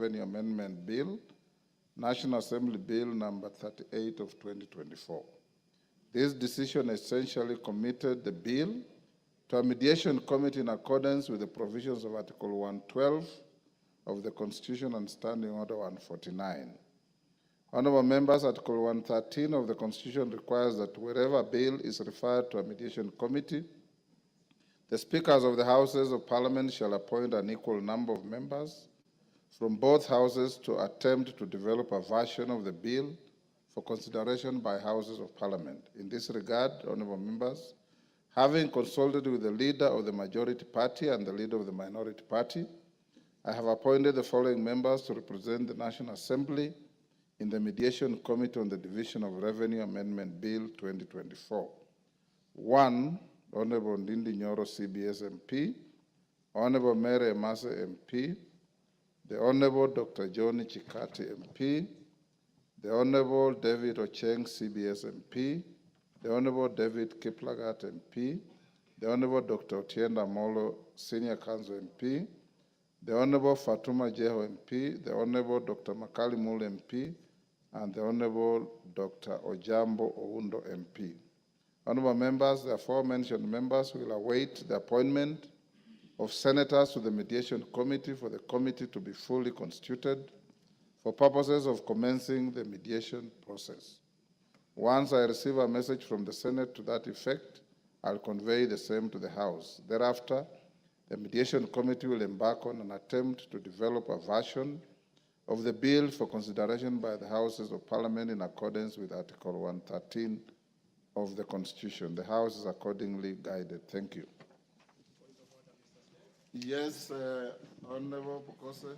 Revenue Amendment Bill, National Assembly Bill number 38 of 2024. This decision essentially committed the bill to a mediation committee in accordance with the provisions of Article 112 of the Constitution and Standing Order 149. Honorable members, Article 113 of the Constitution requires that wherever a bill is referred to a mediation committee, the speakers of the Houses of Parliament shall appoint an equal number of members from both houses to attempt to develop a version of the bill for consideration by Houses of Parliament. In this regard, honorable members, having consulted with the leader of the majority party and the leader of the minority party, I have appointed the following members to represent the National Assembly in the Mediation Committee on the Division of Revenue Amendment Bill 2024. 1. Honorable Ndindi Nyoro, CBS MP. Honorable Mary Emase, MP. The Honorable Dr. John Chikati, MP. The Honorable David Ocheng, CBS MP. The Honorable David Kiplagat, MP. The Honorable Dr. Otienda Molo, Senior Counsel MP. The Honorable Fatuma Jeho, MP. The Honorable Dr. Makali Mule, MP. And the Honorable Dr. Ojambo Oundo, MP. Honorable members, the aforementioned members will await the appointment of senators to the mediation committee for the committee to be fully constituted for purposes of commencing the mediation process. Once I receive a message from the Senate to that effect, I'll convey the same to the House. Thereafter, the mediation committee will embark on an attempt to develop a version of the bill for consideration by the Houses of Parliament in accordance with Article 113 of the Constitution. The House is accordingly guided. Thank you. Yes, Honorable Bokose.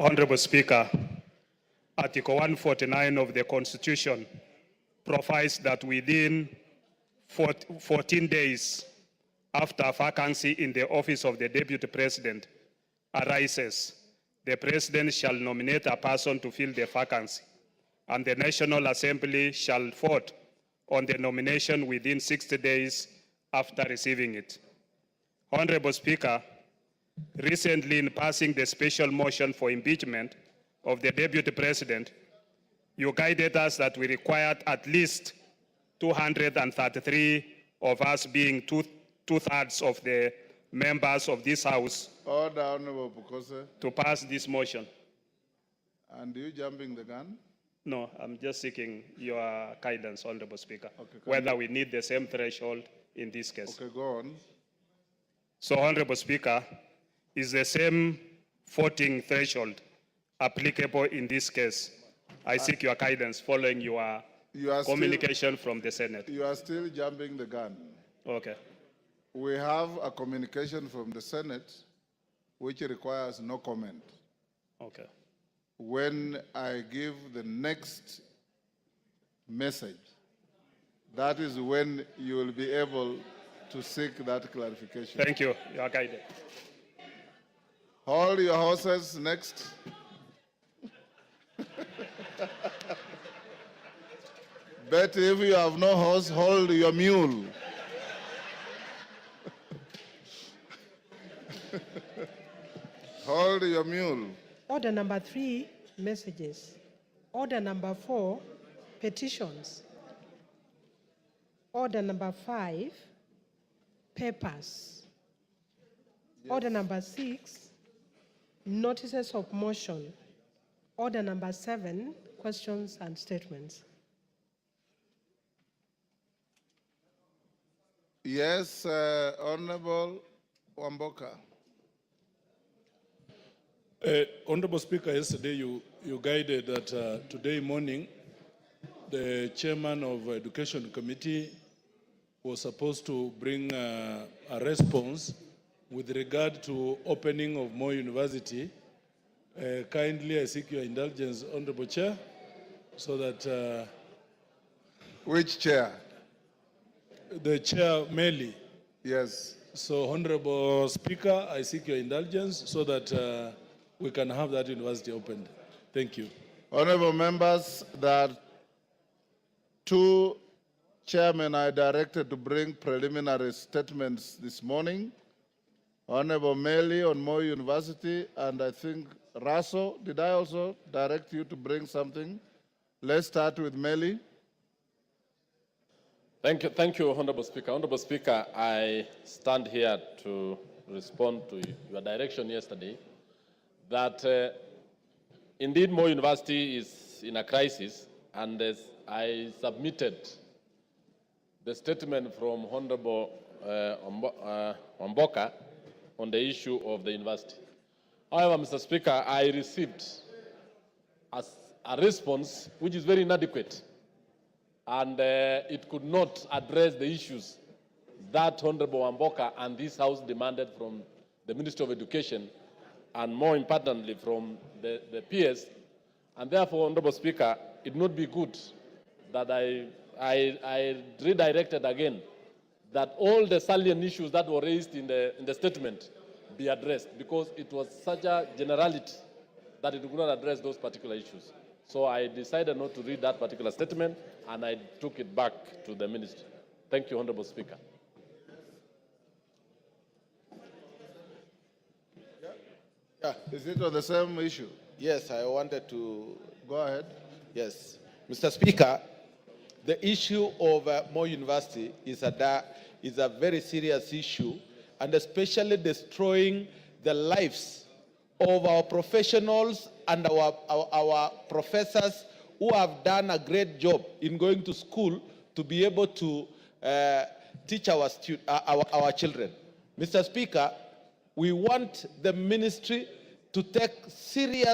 Honorable Speaker, Article 149 of the Constitution provides that within 14 days after a vacancy in the office of the Deputy President arises, the President shall nominate a person to fill the vacancy, and the National Assembly shall vote on the nomination within 60 days after receiving it. Honorable Speaker, recently in passing the special motion for impeachment of the Deputy President, you guided us that we required at least 233 of us, being two-thirds of the members of this House, Order, Honorable Bokose. to pass this motion. And you jumping the gun? No, I'm just seeking your guidance, Honorable Speaker, Okay, whether we need the same threshold in this case. Okay, go on. So, Honorable Speaker, is the same voting threshold applicable in this case? I seek your guidance following your communication from the Senate. You are still jumping the gun. Okay. We have a communication from the Senate which requires no comment. Okay. When I give the next message, that is when you will be able to seek that clarification. Thank you. You are guided. Hold your horses. Next. But if you have no horse, hold your mule. Hold your mule. Order number 3, messages. Order number 4, petitions. Order number 5, papers. Yes. Order number 6, notices of motion. Order number 7, questions and statements. Yes, Honorable Wamboka. Honorable Speaker, yesterday you guided that today morning the chairman of Education Committee was supposed to bring a response with regard to opening of Moi University. Kindly I seek your indulgence, Honorable Chair, so that... Which chair? The chair, Meli. Yes. So, Honorable Speaker, I seek your indulgence so that we can have that university opened. Thank you. Honorable members, that 2 chairmen are directed to bring preliminary statements this morning. Honorable Meli on Moi University, and I think Raso, did I also direct you to bring something? Let's start with Meli. Thank you, Honorable Speaker. Honorable Speaker, I stand here to respond to your direction yesterday that indeed Moi University is in a crisis, and as I submitted the statement from Honorable Wamboka on the issue of the university. However, Mr. Speaker, I received a response which is very inadequate, and it could not address the issues that Honorable Wamboka and this House demanded from the Ministry of Education, and more importantly from the PS. And therefore, Honorable Speaker, it would not be good that I redirected again that all the salient issues that were raised in the statement be addressed, because it was such a generality that it could not address those particular issues. So I decided not to read that particular statement, and I took it back to the ministry. Thank you, Honorable Speaker. Yeah. Is it on the same issue? Yes, I wanted to. Go ahead. Yes. Mr. Speaker, the issue of Moi University is a very serious issue, and especially destroying the lives of our professionals and our professors who have done a great job in going to school to be able to teach our children. Mr. Speaker, we want the ministry to take seriously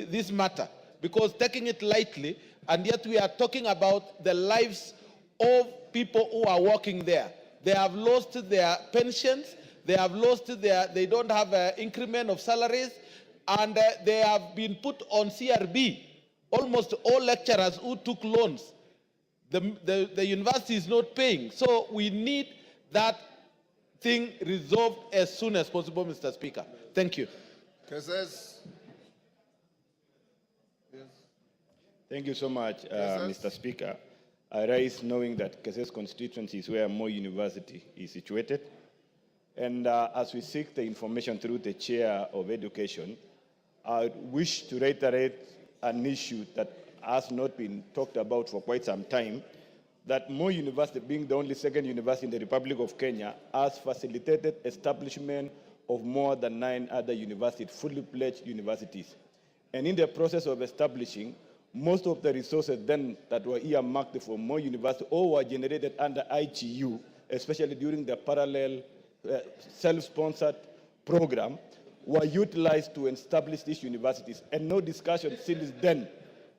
this matter, because taking it lightly, and yet we are talking about the lives of people who are working there. They have lost their pensions, they don't have an increment of salaries, and they have been put on CRB. Almost all lecturers who took loans, the university is not paying. So we need that thing resolved as soon as possible, Mr. Speaker. Thank you. Kesses. Yes. Thank you so much, Yes, Mr. Speaker. I rise knowing that Kesses constituency is where Moi University is situated. And as we seek the information through the Chair of Education, I wish to reiterate an issue that has not been talked about for quite some time, that Moi University, being the only second university in the Republic of Kenya, has facilitated establishment of more than 9 other universities, fully pledged universities. And in the process of establishing, most of the resources then that were earmarked for Moi University or were generated under IGU, especially during the parallel self-sponsored program, were utilized to establish these universities. And no discussion since then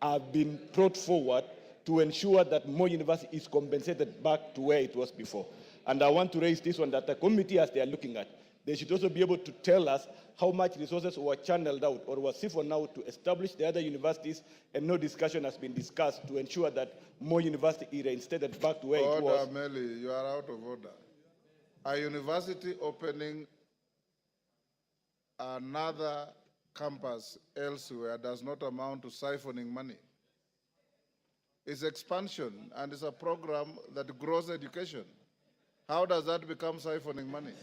have been brought forward to ensure that Moi University is compensated back to where it was before. And I want to raise this one, that the committee, as they are looking at, they should also be able to tell us how much resources were channeled out or were siphoned out to establish the other universities, and no discussion has been discussed to ensure that Moi University is reinstated back to where it was. Order, Meli, you are out of order. A university opening another campus elsewhere does not amount to siphoning money. It's expansion, and it's a program that grows education. How does that become siphoning money?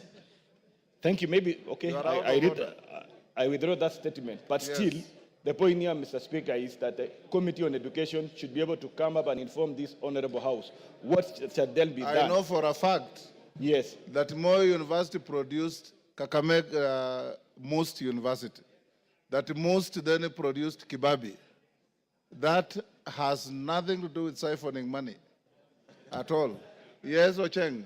Thank you. Maybe, okay, You are out of order. I withdraw that statement. But Yes. still, the point here, Mr. Speaker, is that the Committee on Education should be able to come up and inform this Honorable House what shall then be done. I know for a fact Yes. that Moi University produced Kakamega Most University. That Most then produced Kibabi. That has nothing to do with siphoning money at all. Yes, Ocheng?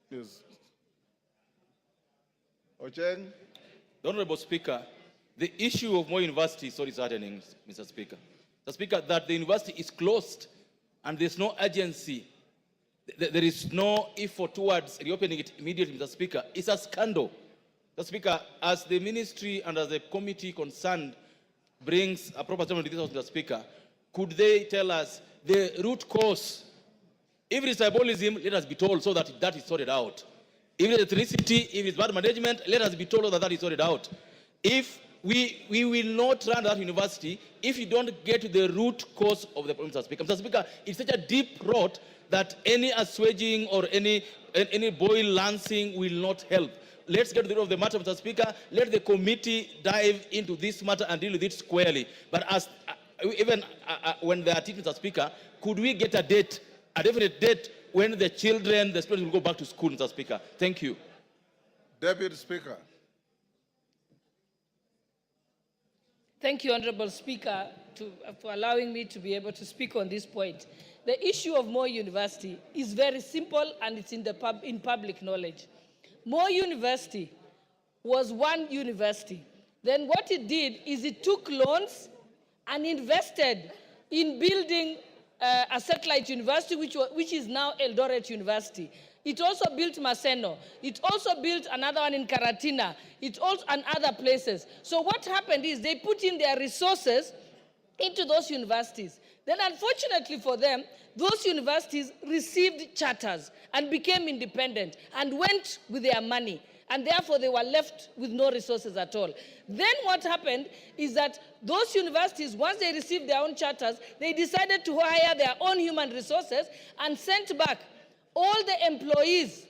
Yes. Ocheng? The Honorable Speaker, the issue of Moi University is so disheartening, Mr. Speaker. Mr. Speaker, that the university is closed and there's no urgency. There is no effort towards reopening it immediately, Mr. Speaker. It's a scandal. Mr. Speaker, as the ministry and as the committee concerned brings a proper statement to this House, Mr. Speaker, could they tell us the root cause? If it is tribalism, let us be told so that that is sorted out. If it is ethnicity, if it's bad management, let us be told that that is sorted out. If we will not run that university if you don't get to the root cause of the problem, Mr. Speaker. Mr. Speaker, it's such a deep rot that any assuaging or any boil lancing will not help. Let's get to the root of the matter, Mr. Speaker. Let the committee dive into this matter and deal with it squarely. But as when they are teaching, Mr. Speaker, could we get a date, a definite date, when the children, the students will go back to school, Mr. Speaker? Thank you. Deputy Speaker. Thank you, Honorable Speaker, for allowing me to be able to speak on this point. The issue of Moi University is very simple and it's in public knowledge. Moi University was one university. Then what it did is it took loans and invested in building a satellite university, which is now Eldoret University. It also built Maseno. It also built another one in Karatina. It also and other places. So what happened is they put in their resources into those universities. Then unfortunately for them, those universities received charters and became independent and went with their money. And therefore they were left with no resources at all. Then what happened is that those universities, once they received their own charters, they decided to hire their own human resources and sent back all the employees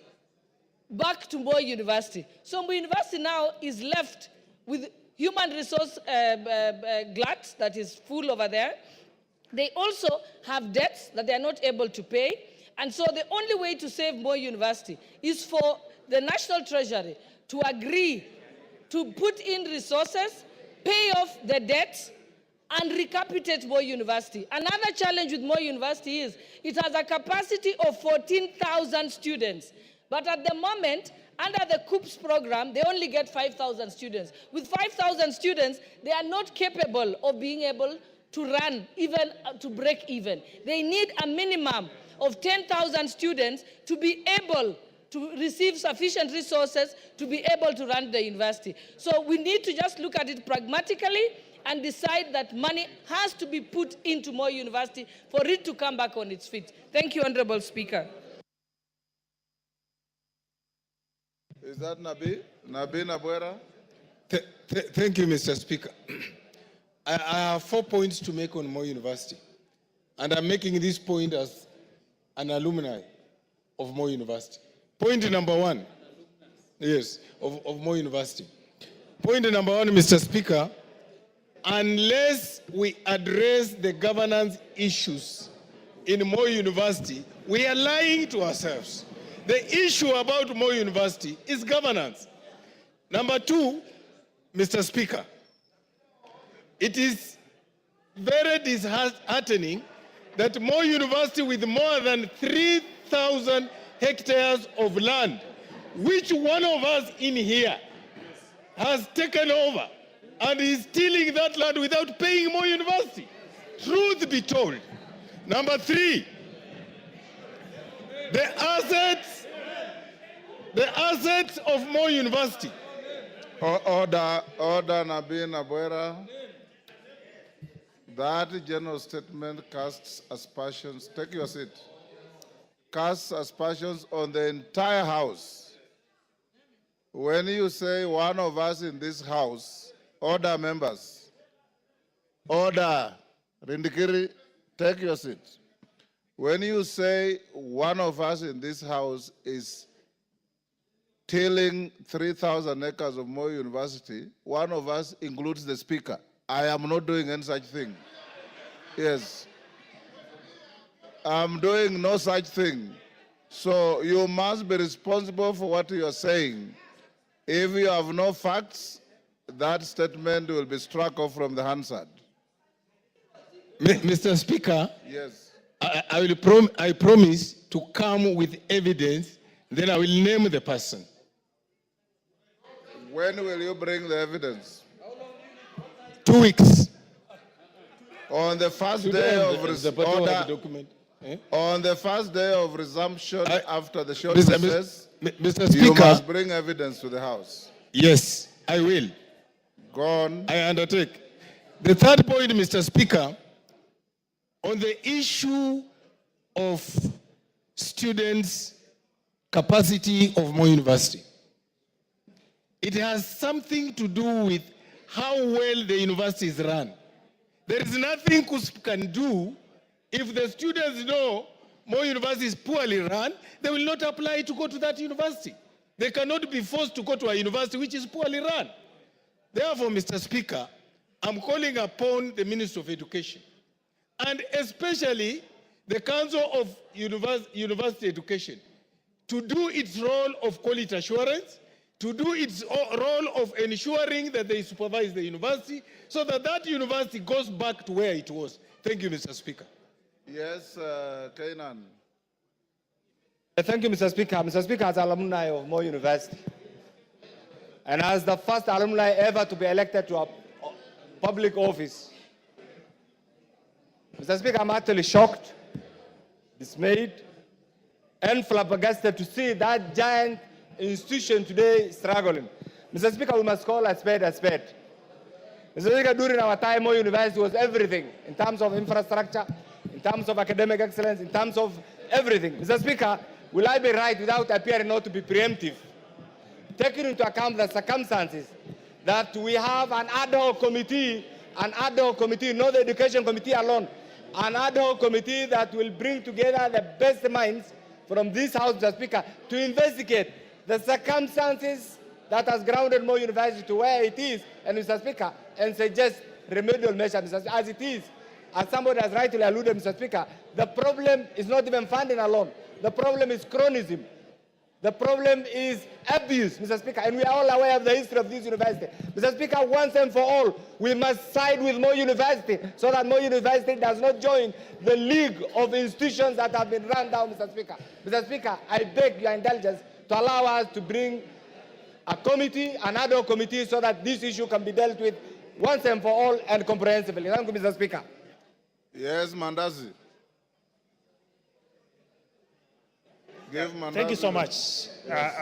back to Moi University. So Moi University now is left with human resource glut that is full over there. They also have debts that they are not able to pay. And so the only way to save Moi University is for the National Treasury to agree to put in resources, pay off the debts, and recapitate Moi University. Another challenge with Moi University is it has a capacity of 14,000 students. But at the moment, under the COOPS program, they only get 5,000 students. With 5,000 students, they are not capable of being able to run, even to break even. They need a minimum of 10,000 students to be able to receive sufficient resources to be able to run the university. So we need to just look at it pragmatically and decide that money has to be put into Moi University for it to come back on its feet. Thank you, Honorable Speaker. Is that Nabi? Nabi Nabwera? Thank you, Mr. Speaker. I have 4 points to make on Moi University. And I'm making this point as an alumni of Moi University. Point number one, yes, of Moi University. Point number one, Mr. Speaker, unless we address the governance issues in Moi University, we are lying to ourselves. The issue about Moi University is governance. Number two, Mr. Speaker, it is very disheartening that Moi University, with more than 3,000 hectares of land, which one of us in here has taken over and is stealing that land without paying Moi University. Truth be told. Number three, the assets of Moi University. Order, Nabi Nabwera. That general statement casts aspersions. Take your seat. Casts aspersions on the entire House. When you say one of us in this House, order, members. Order. Rindikiri, take your seat. When you say one of us in this House is tilling 3,000 acres of Moi University, one of us includes the Speaker. I am not doing any such thing. Yes. I'm doing no such thing. So you must be responsible for what you are saying. If you have no facts, that statement will be struck off from the Hansard. Mr. Speaker, Yes. I promise to come with evidence, then I will name the person. When will you bring the evidence? 2 weeks. On the first Today day I'm of the bottom of the order, document. Eh? on the first day of resumption after the short Mr. recess, Mr. you Speaker, must bring evidence to the House. yes, I will. Go on. I undertake. The third point, Mr. Speaker, on the issue of students' capacity of Moi University. It has something to do with how well the university is run. There is nothing KUSP can do. If the students know Moi University is poorly run, they will not apply to go to that university. They cannot be forced to go to a university which is poorly run. Therefore, Mr. Speaker, I'm calling upon the Minister of Education, and especially the Council of University Education, to do its role of quality assurance, to do its role of ensuring that they supervise the university so that that university goes back to where it was. Thank you, Mr. Speaker. Yes, Kainan. Thank you, Mr. Speaker. Mr. Speaker, as alumni of Moi University, and as the first alumni ever to be elected to a public office, Mr. Speaker, I'm actually shocked, dismayed, and flabbergasted to see that giant institution today struggling. Mr. Speaker, we must call a spade a spade. Mr. Speaker, during our time, Moi University was everything in terms of infrastructure, in terms of academic excellence, in terms of everything. Mr. Speaker, will I be right without appearing not to be preemptive, taking into account the circumstances that we have an ad hoc committee, not the education committee alone, an ad hoc committee that will bring together the best minds from this House, Mr. Speaker, to investigate the circumstances that has grounded Moi University to where it is, and Mr. Speaker, and suggest remedial measures, Mr. Speaker, as it is. As somebody has rightly alluded, Mr. Speaker, the problem is not even funding alone. The problem is chronism. The problem is abuse, Mr. Speaker, and we are all aware of the history of this university. Mr. Speaker, once and for all, we must side with Moi University so that Moi University does not join the league of institutions that have been run down, Mr. Speaker. Mr. Speaker, I beg your indulgence to allow us to bring a committee, an ad hoc committee, so that this issue can be dealt with once and for all and comprehensively. Thank you, Mr. Speaker. Yes, Mandazi. Give Mandazi. Thank you so much.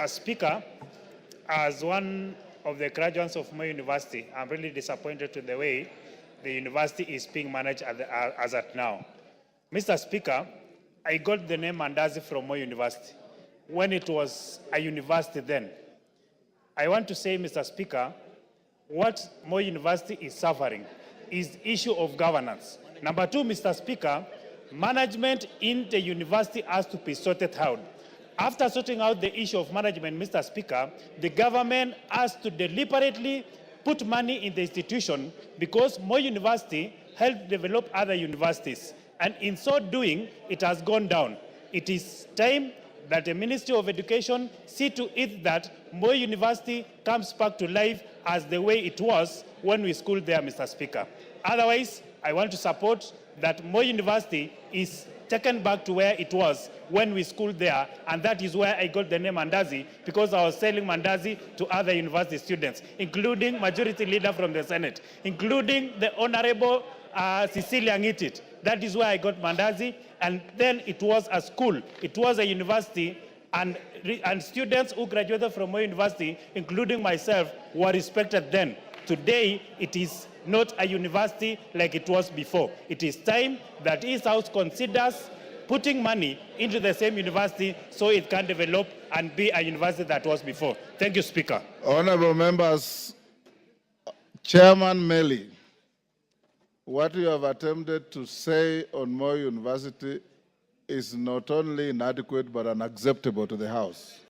Speaker, as one of the graduates of Moi University, I'm really disappointed with the way the university is being managed as at now. Mr. Speaker, I got the name Mandazi from Moi University when it was a university then. I want to say, Mr. Speaker, what Moi University is suffering is the issue of governance. Number two, Mr. Speaker, management in the university has to be sorted out. After sorting out the issue of management, Mr. Speaker, the government has to deliberately put money in the institution because Moi University helped develop other universities. And in so doing, it has gone down. It is time that the Ministry of Education see to it that Moi University comes back to life as the way it was when we schooled there, Mr. Speaker. Otherwise, I want to support that Moi University is taken back to where it was when we schooled there, and that is where I got the name Mandazi, because I was selling Mandazi to other university students, including Majority Leader from the Senate, including the Honorable Cecilia Ngitit. That is where I got Mandazi, and then it was a school, it was a university, and students who graduated from Moi University, including myself, were respected then. Today, it is not a university like it was before. It is time that East House considers putting money into the same university so it can develop and be a university that was before. Thank you, Speaker. Honorable members, Chairman Meli, what you have attempted to say on Moi University is not only inadequate but unacceptable to the House.